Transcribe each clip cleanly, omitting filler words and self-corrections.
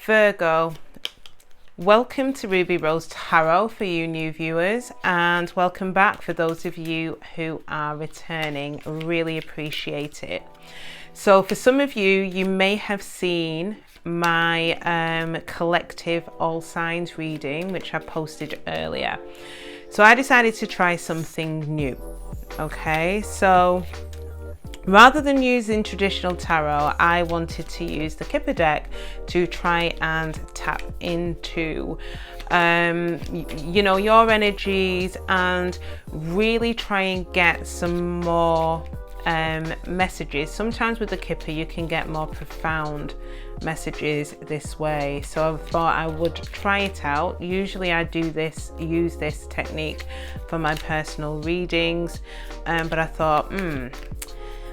Virgo, welcome to Ruby Rose Tarot for you new viewers, and welcome back for those of you who are returning. Really appreciate it. So for some of you, you may have seen my collective all signs reading, which I posted earlier. So I decided to try something new. Okay, so rather than using traditional tarot, I wanted to use the Kipper deck to try and tap into your energies and really try and get some more messages. Sometimes with the Kipper you can get more profound messages this way, so I thought I would try it out. Usually I use this technique for my personal readings, but I thought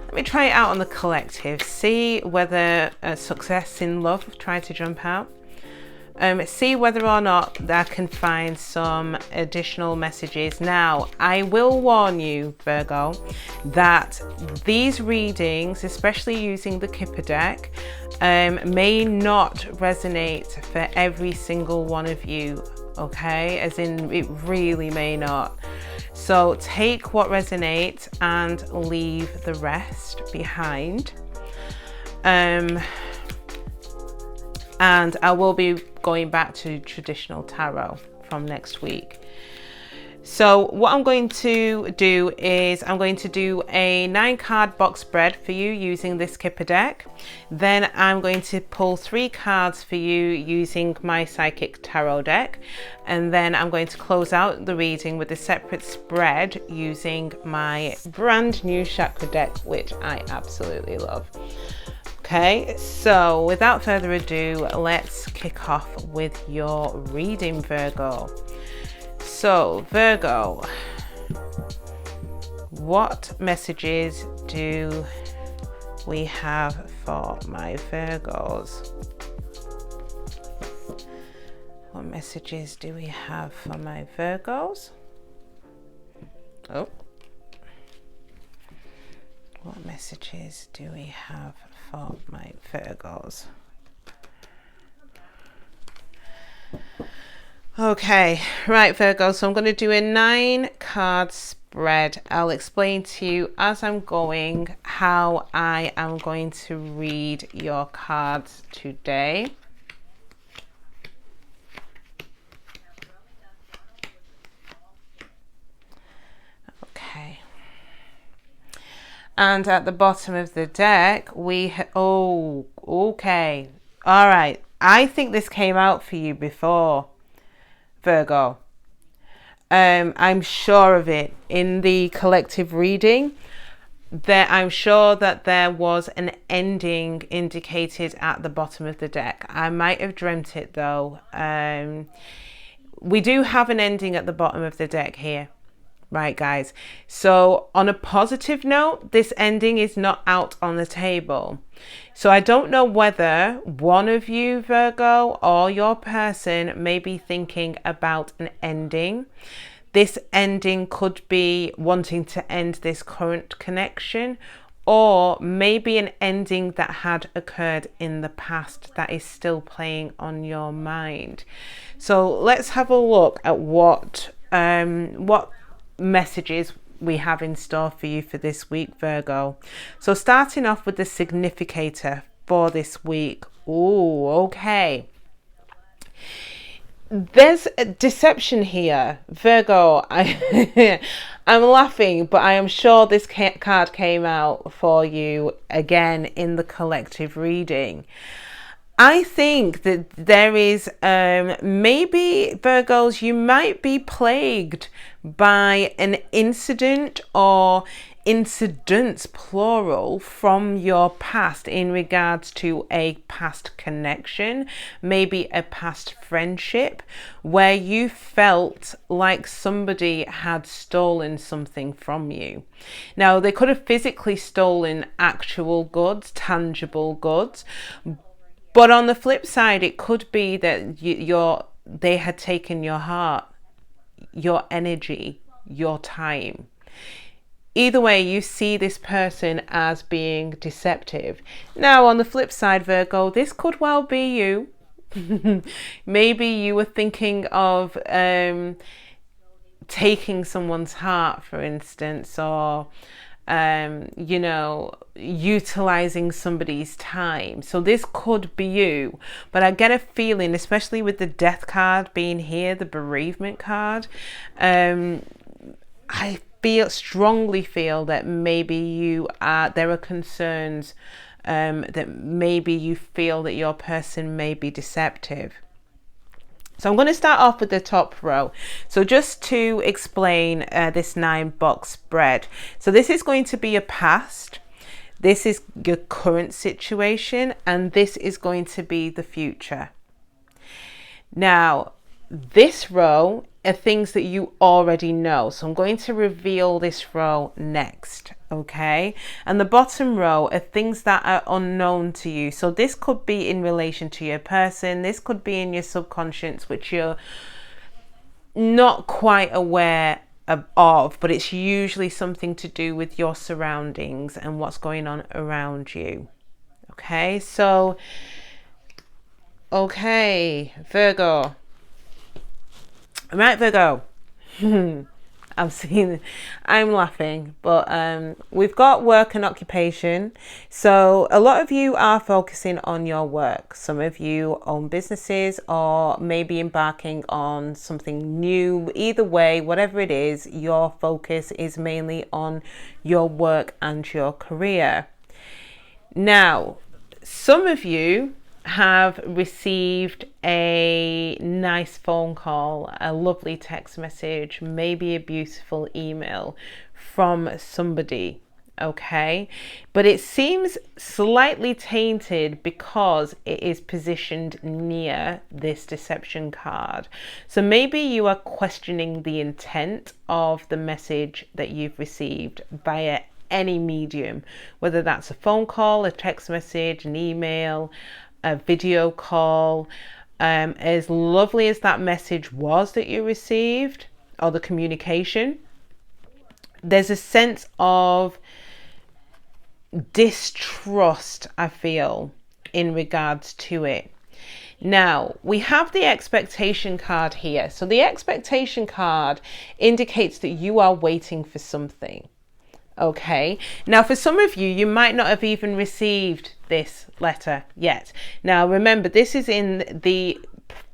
let me try it out on the collective, see whether success in love tried to jump out. See whether or not I can find some additional messages. Now, I will warn you, Virgo, that these readings, especially using the Kipper deck, may not resonate for every single one of you, okay? As in, it really may not. So take what resonates and leave the rest behind. And I will be going back to traditional tarot from next week. So what I'm going to do is I'm going to do a 9-card box spread for you using this Kipper deck. Then I'm going to pull 3 cards for you using my Psychic Tarot deck. And then I'm going to close out the reading with a separate spread using my brand new chakra deck, which I absolutely love. Okay, so without further ado, let's kick off with your reading, Virgo. So, Virgo, what messages do we have for my Virgos? What messages do we have for my Virgos? Oh. What messages do we have for my Virgos? Okay, right, Virgo, so I'm going to do a 9-card spread. I'll explain to you as I'm going how I am going to read your cards today. Okay. And at the bottom of the deck, okay. All right. I think this came out for you before, Virgo. I'm sure of it. In the collective reading, I'm sure that there was an ending indicated at the bottom of the deck. I might have dreamt it though. We do have an ending at the bottom of the deck here. Right, guys. So on a positive note, this ending is not out on the table. So I don't know whether one of you, Virgo, or your person may be thinking about an ending. This ending could be wanting to end this current connection, or maybe an ending that had occurred in the past that is still playing on your mind. So let's have a look at what messages we have in store for you for this week, Virgo. So starting off with the significator for this week. Oh, okay. There's a deception here, Virgo. I'm laughing, but I am sure this card came out for you again in the collective reading. I think that there is maybe, Virgos, you might be plagued by an incident or incidents, plural, from your past in regards to a past connection, maybe a past friendship, where you felt like somebody had stolen something from you. Now, they could have physically stolen actual goods, tangible goods, but on the flip side, it could be that they had taken your heart, your energy, your time. Either way, you see this person as being deceptive. Now, on the flip side, Virgo, this could well be you. Maybe you were thinking of taking someone's heart, for instance, or you know, utilizing somebody's time. So this could be you, but I get a feeling, especially with the death card being here, the bereavement card, I strongly feel that maybe there are concerns, that maybe you feel that your person may be deceptive. So I'm going to start off with the top row. So just to explain this 9-box spread. So this is going to be your past. This is your current situation. And this is going to be the future. Now, this row are things that you already know. So I'm going to reveal this row next. Okay, and the bottom row are things that are unknown to you. So this could be in relation to your person. This could be in your subconscious, which you're not quite aware of, but it's usually something to do with your surroundings and what's going on around you. Okay, so Virgo. Right, Virgo. I'm laughing, but we've got work and occupation. So a lot of you are focusing on your work. Some of you own businesses or maybe embarking on something new. Either way, whatever it is, your focus is mainly on your work and your career. Now, some of you have received a nice phone call, a lovely text message, maybe a beautiful email from somebody, okay? But it seems slightly tainted because it is positioned near this deception card. So maybe you are questioning the intent of the message that you've received via any medium, whether that's a phone call, a text message, an email, a video call. As lovely as that message was that you received, or the communication, there's a sense of distrust, I feel, in regards to it. Now, we have the expectation card here. So the expectation card indicates that you are waiting for something. Okay, now for some of you, you might not have even received this letter yet. Now remember, this is in the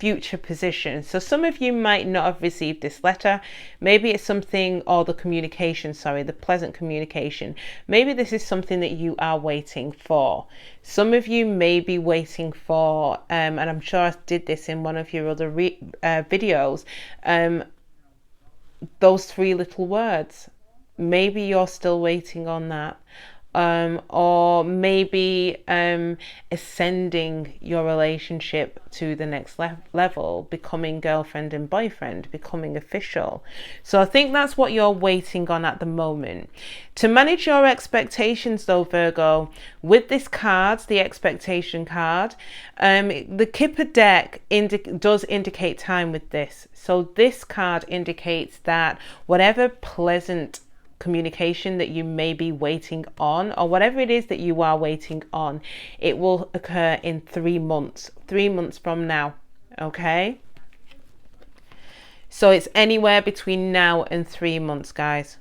future position, so some of you might not have received this letter. Maybe it's something, or the communication, sorry, the pleasant communication. Maybe this is something that you are waiting for. Some of you may be waiting for, and I'm sure I did this in one of your other videos, those 3 little words. Maybe you're still waiting on that, or maybe ascending your relationship to the next level, becoming girlfriend and boyfriend, becoming official. So I think that's what you're waiting on at the moment. To manage your expectations though, Virgo, with this card, the expectation card, the Kipper deck does indicate time with this. So this card indicates that whatever pleasant communication that you may be waiting on, or whatever it is that you are waiting on, it will occur in 3 months, 3 months from now. Okay, so it's anywhere between now and 3 months, guys.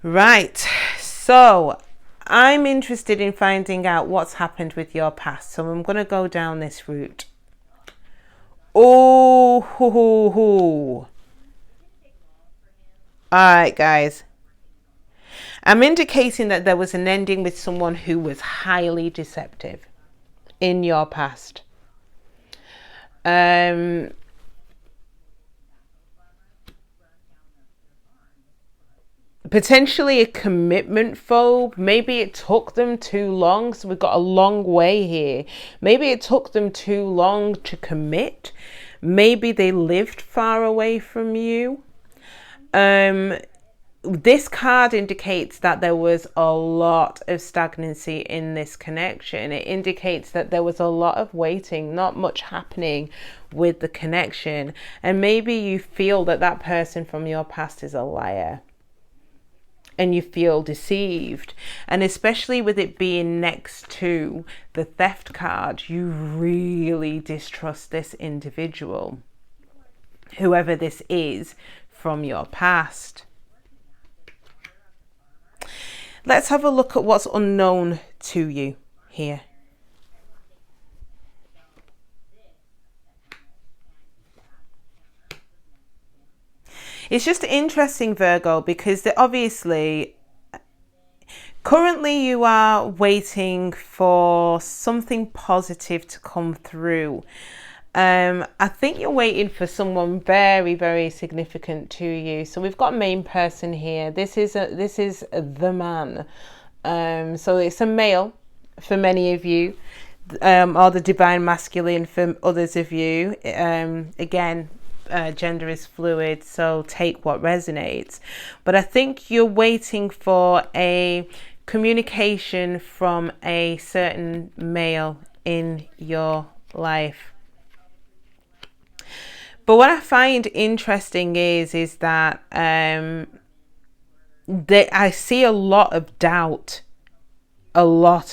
Right, so I'm interested in finding out what's happened with your past, so I'm going to go down this route. Alright, guys, I'm indicating that there was an ending with someone who was highly deceptive in your past. Potentially a commitment phobe. Maybe it took them too long. So we've got a long way here. Maybe it took them too long to commit. Maybe they lived far away from you. This card indicates that there was a lot of stagnancy in this connection. It indicates that there was a lot of waiting, not much happening with the connection. And maybe you feel that that person from your past is a liar. and you feel deceived. And especially with it being next to the theft card, you really distrust this individual, whoever this is from your past. Let's have a look at what's unknown to you here. It's just interesting, Virgo, because obviously currently you are waiting for something positive to come through. I think you're waiting for someone very, very significant to you. So we've got main person here. This is the man. So it's a male for many of you, or the divine masculine for others of you. Again, gender is fluid, so take what resonates. But I think you're waiting for a communication from a certain male in your life. But what I find interesting is that I see a lot of doubt around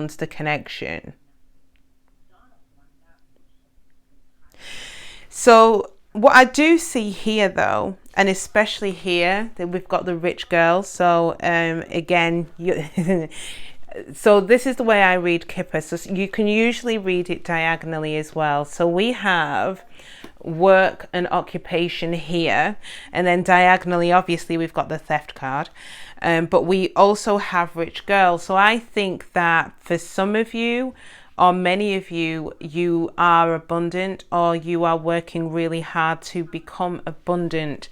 the connection. So what I do see here, though, and especially here, that we've got the rich girl. So again, so this is the way I read Kipper. So you can usually read it diagonally as well. So we have work and occupation here, and then diagonally, obviously, we've got the theft card. But we also have rich girl. So I think that for some of you, or many of you, you are abundant, or you are working really hard to become abundant.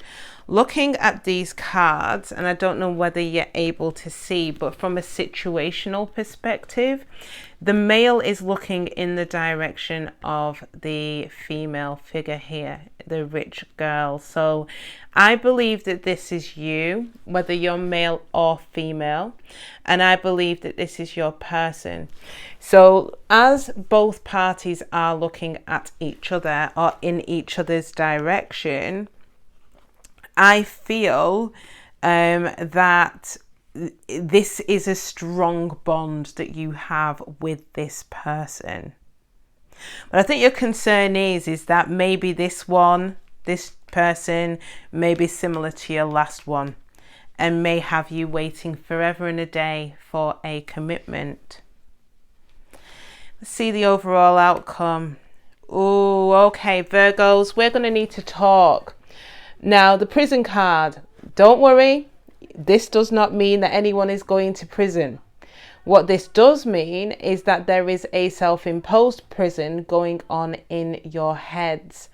Looking at these cards, and I don't know whether you're able to see, but from a situational perspective, the male is looking in the direction of the female figure here, the rich girl. So I believe that this is you, whether you're male or female, and I believe that this is your person. So as both parties are looking at each other or in each other's direction, I feel that this is a strong bond that you have with this person. But I think your concern is that maybe this person may be similar to your last one and may have you waiting forever and a day for a commitment. Let's see the overall outcome. Oh, okay, Virgos, we're going to need to talk. Now, the prison card, don't worry, this does not mean that anyone is going to prison. What this does mean is that there is a self-imposed prison going on in your heads.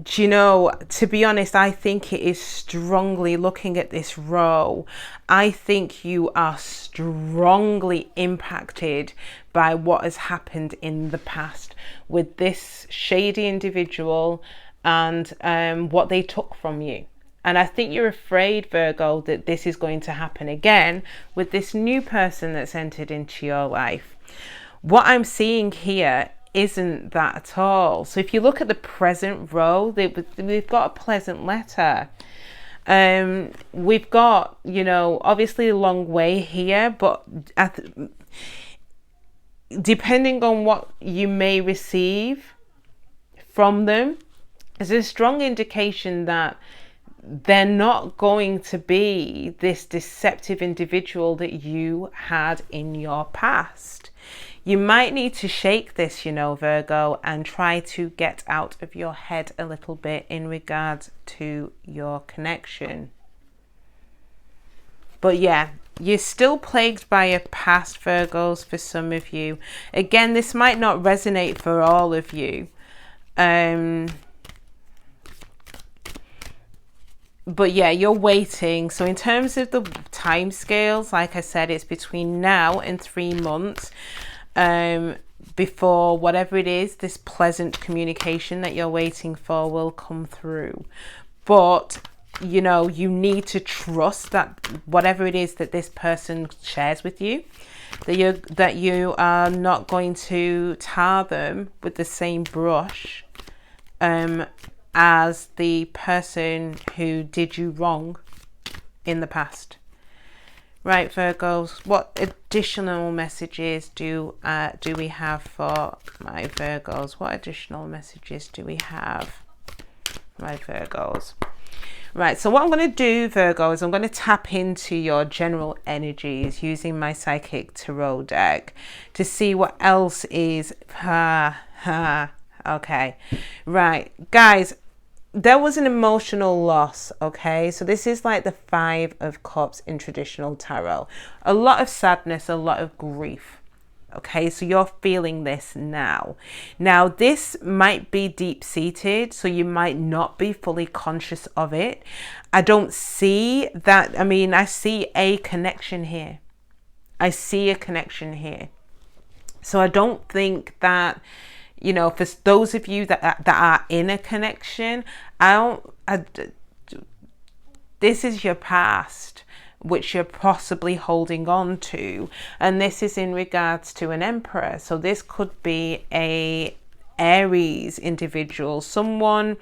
Do you know, to be honest, I think it is strongly, looking at this row, I think you are strongly impacted by what has happened in the past with this shady individual and what they took from you. And I think you're afraid, Virgo, that this is going to happen again with this new person that's entered into your life. What I'm seeing here isn't that at all. So if you look at the present row, we've got a pleasant letter. We've got, you know, obviously a long way here, but depending on what you may receive from them, there's a strong indication that they're not going to be this deceptive individual that you had in your past. You might need to shake this, you know, Virgo, and try to get out of your head a little bit in regards to your connection. But yeah, you're still plagued by a past, Virgos, for some of you. Again, this might not resonate for all of you. But yeah, you're waiting. So in terms of the time scales, like I said, it's between now and 3 months before whatever it is, this pleasant communication that you're waiting for will come through. But you know, you need to trust that whatever it is that this person shares with you, that you are not going to tar them with the same brush as the person who did you wrong in the past. Right, Virgos, what additional messages do we have for my Virgos? What additional messages do we have for my Virgos? Right, so what I'm going to do, Virgo, is I'm going to tap into your general energies using my Psychic Tarot deck to see what else is. Okay, right, guys. There was an emotional loss, okay? So this is like the 5 of Cups in traditional tarot. A lot of sadness, a lot of grief, okay? So you're feeling this now. Now, this might be deep-seated, so you might not be fully conscious of it. I don't see that. I mean, I see a connection here. I see a connection here. So I don't think that, you know, for those of you that are in a connection, this is your past, which you're possibly holding on to. And this is in regards to an Emperor. So this could be a Aries individual, someone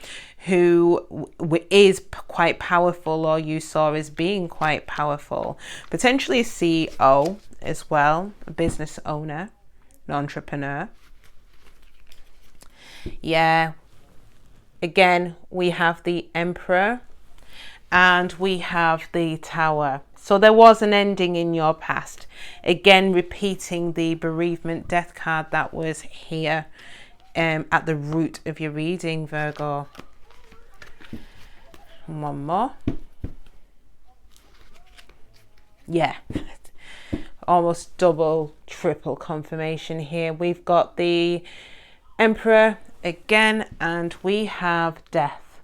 who is quite powerful or you saw as being quite powerful. Potentially a CEO as well, a business owner, an entrepreneur. Yeah, again, we have the Emperor and we have the Tower. So there was an ending in your past. Again, repeating the bereavement death card that was here at the root of your reading, Virgo. One more. Yeah, almost double, triple confirmation here. We've got the Emperor again, and we have death,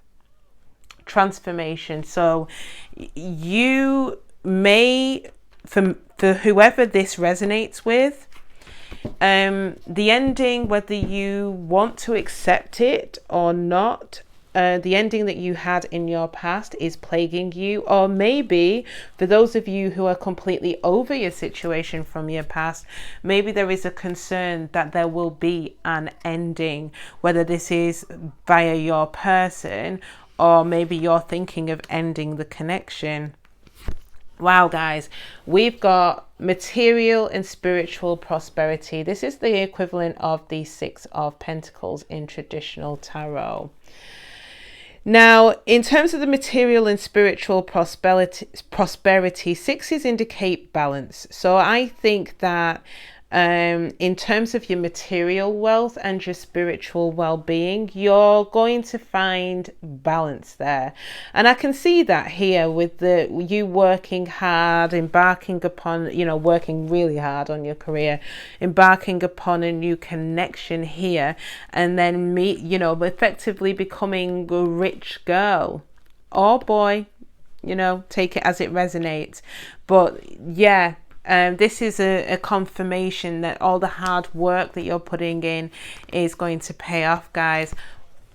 transformation. So you may, for whoever this resonates with, the ending, whether you want to accept it or not, the ending that you had in your past is plaguing you. Or maybe for those of you who are completely over your situation from your past, maybe there is a concern that there will be an ending, whether this is via your person or maybe you're thinking of ending the connection. Wow, guys, we've got material and spiritual prosperity. This is the equivalent of the 6 of Pentacles in traditional tarot. Now, in terms of the material and spiritual prosperity, 6s indicate balance. So I think that in terms of your material wealth and your spiritual well-being, you're going to find balance there. And I can see that here with you working hard, embarking upon, you know, working really hard on your career, embarking upon a new connection here, and then effectively becoming a rich girl or boy, you know, take it as it resonates. But yeah, this is a confirmation that all the hard work that you're putting in is going to pay off, guys.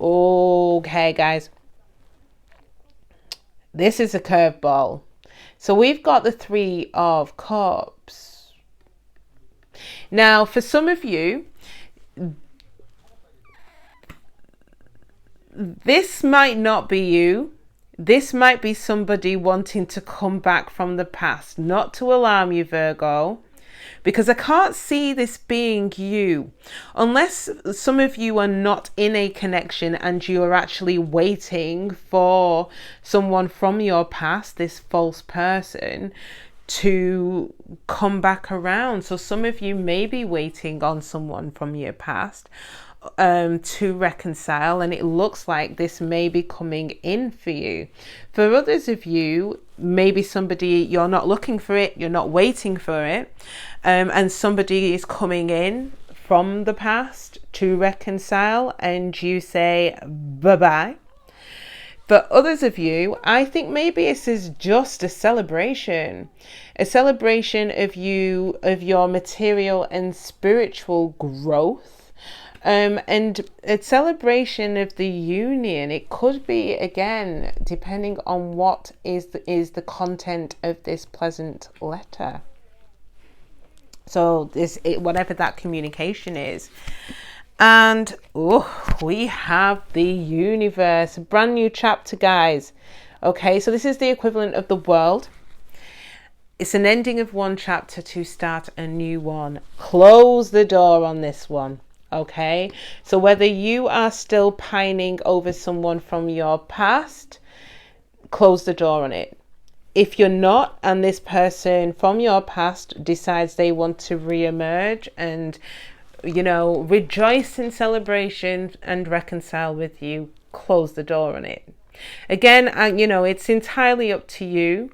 Okay, guys. This is a curveball. So we've got the 3 of Cups. Now, for some of you, this might not be you. This might be somebody wanting to come back from the past. Not to alarm you, Virgo, because I can't see this being you. Unless some of you are not in a connection and you are actually waiting for someone from your past, this false person, to come back around. So some of you may be waiting on someone from your past to reconcile, and it looks like this may be coming in for you. For others of you, maybe somebody, you're not looking for it, you're not waiting for it, and somebody is coming in from the past to reconcile, and you say bye-bye. For others of you, I think maybe this is just a celebration of you, of your material and spiritual growth. And a celebration of the union, it could be, again, depending on what is the content of this pleasant letter. So whatever that communication is. And we have the universe, a brand new chapter, guys. Okay, so this is the equivalent of the world. It's an ending of one chapter to start a new one. Close the door on this one. Okay, so whether you are still pining over someone from your past, close the door on it. If you're not, and this person from your past decides they want to re-emerge and, you know, rejoice in celebration and reconcile with you, close the door on it. Again, you know, it's entirely up to you.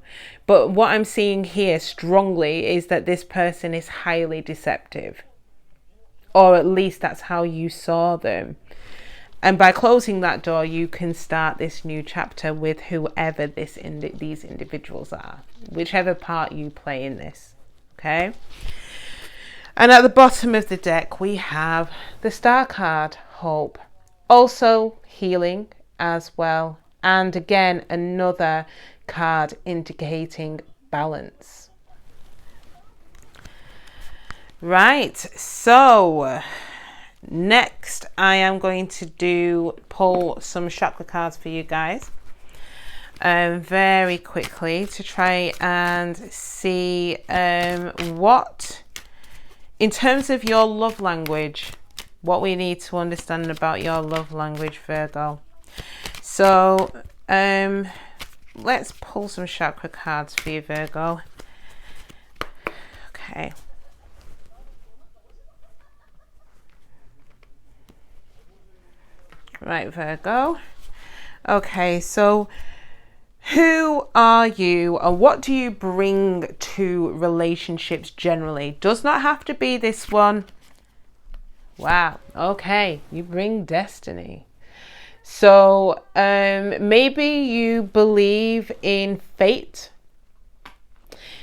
But what I'm seeing here strongly is that this person is highly deceptive. Or at least that's how you saw them. And by closing that door, you can start this new chapter with whoever these individuals are, whichever part you play in this. Okay. And at the bottom of the deck, we have the Star card, Hope. Also healing as well. And again, another card indicating balance. Right. So next, I am going to pull some chakra cards for you guys very quickly to try and see what, in terms of your love language, what we need to understand about your love language, Virgo. So let's pull some chakra cards for you, Virgo. Okay. Right, Virgo. Okay, so who are you and what do you bring to relationships generally? Does not have to be this one. Wow. Okay, you bring destiny. So maybe you believe in fate.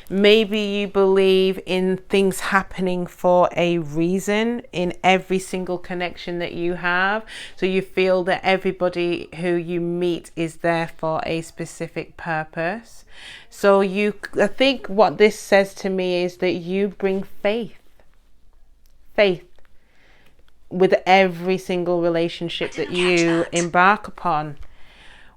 Maybe you believe in things happening for a reason in every single connection that you have. So you feel that everybody who you meet is there for a specific purpose. So I think what this says to me is that you bring faith with every single relationship that you embark upon.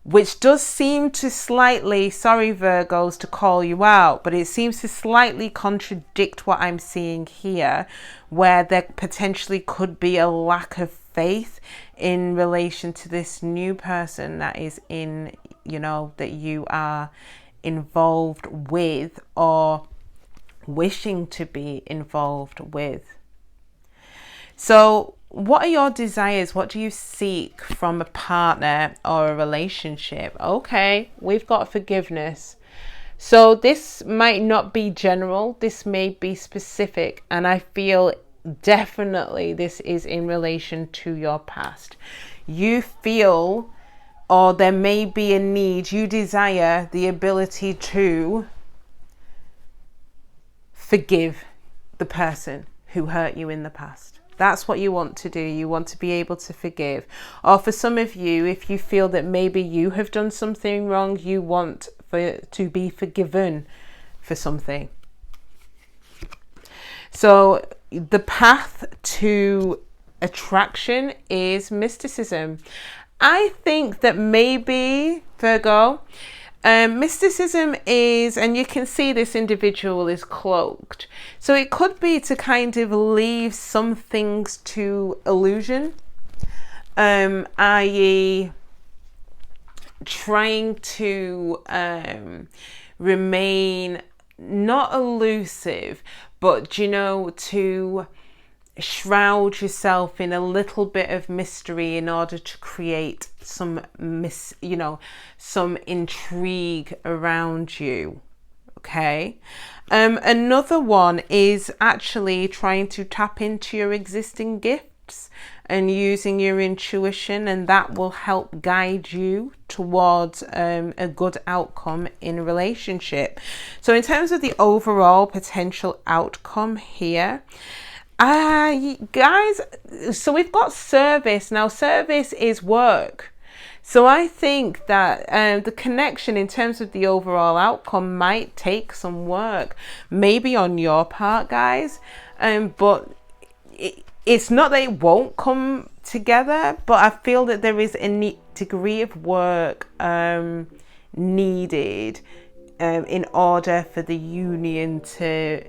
Which does seem to slightly, sorry Virgos to call you out, but it seems to slightly contradict what I'm seeing here, where there potentially could be a lack of faith in relation to this new person that is in, you know, that you are involved with or wishing to be involved with. So what are your desires? What do you seek from a partner or a relationship? Okay, we've got forgiveness. So this might not be general. This may be specific. And I feel definitely this is in relation to your past. You feel, or there may be a need, you desire the ability to forgive the person who hurt you in the past. That's what you want to do. You want to be able to forgive. Or for some of you, if you feel that maybe you have done something wrong, you want to be forgiven for something. So the path to attraction is mysticism. I think that maybe, Virgo, mysticism is, and you can see this individual is cloaked. So it could be to kind of leave some things to illusion, i.e. trying to remain not elusive, but, you know, to shroud yourself in a little bit of mystery in order to create some some intrigue around you. Okay. Another one is actually trying to tap into your existing gifts and using your intuition, and that will help guide you towards a good outcome in a relationship. So in terms of the overall potential outcome here, Guys, so we've got service. Now, service is work. So I think that the connection in terms of the overall outcome might take some work, maybe on your part, guys. But it's not that it won't come together, but I feel that there is a degree of work needed in order for the union to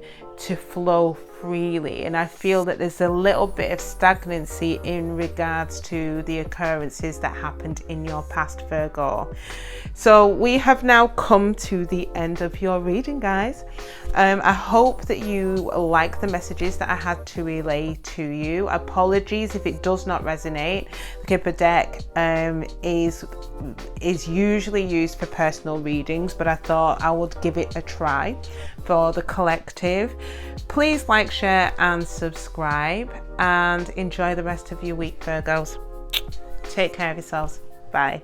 flow freely. And I feel that there's a little bit of stagnancy in regards to the occurrences that happened in your past, Virgo. So we have now come to the end of your reading, guys. I hope that you like the messages that I had to relay to you. Apologies if it does not resonate. The Kipper deck is usually used for personal readings, but I thought I would give it a try for the collective. Please like, share and subscribe, and enjoy the rest of your week, Virgos. Take care of yourselves. Bye.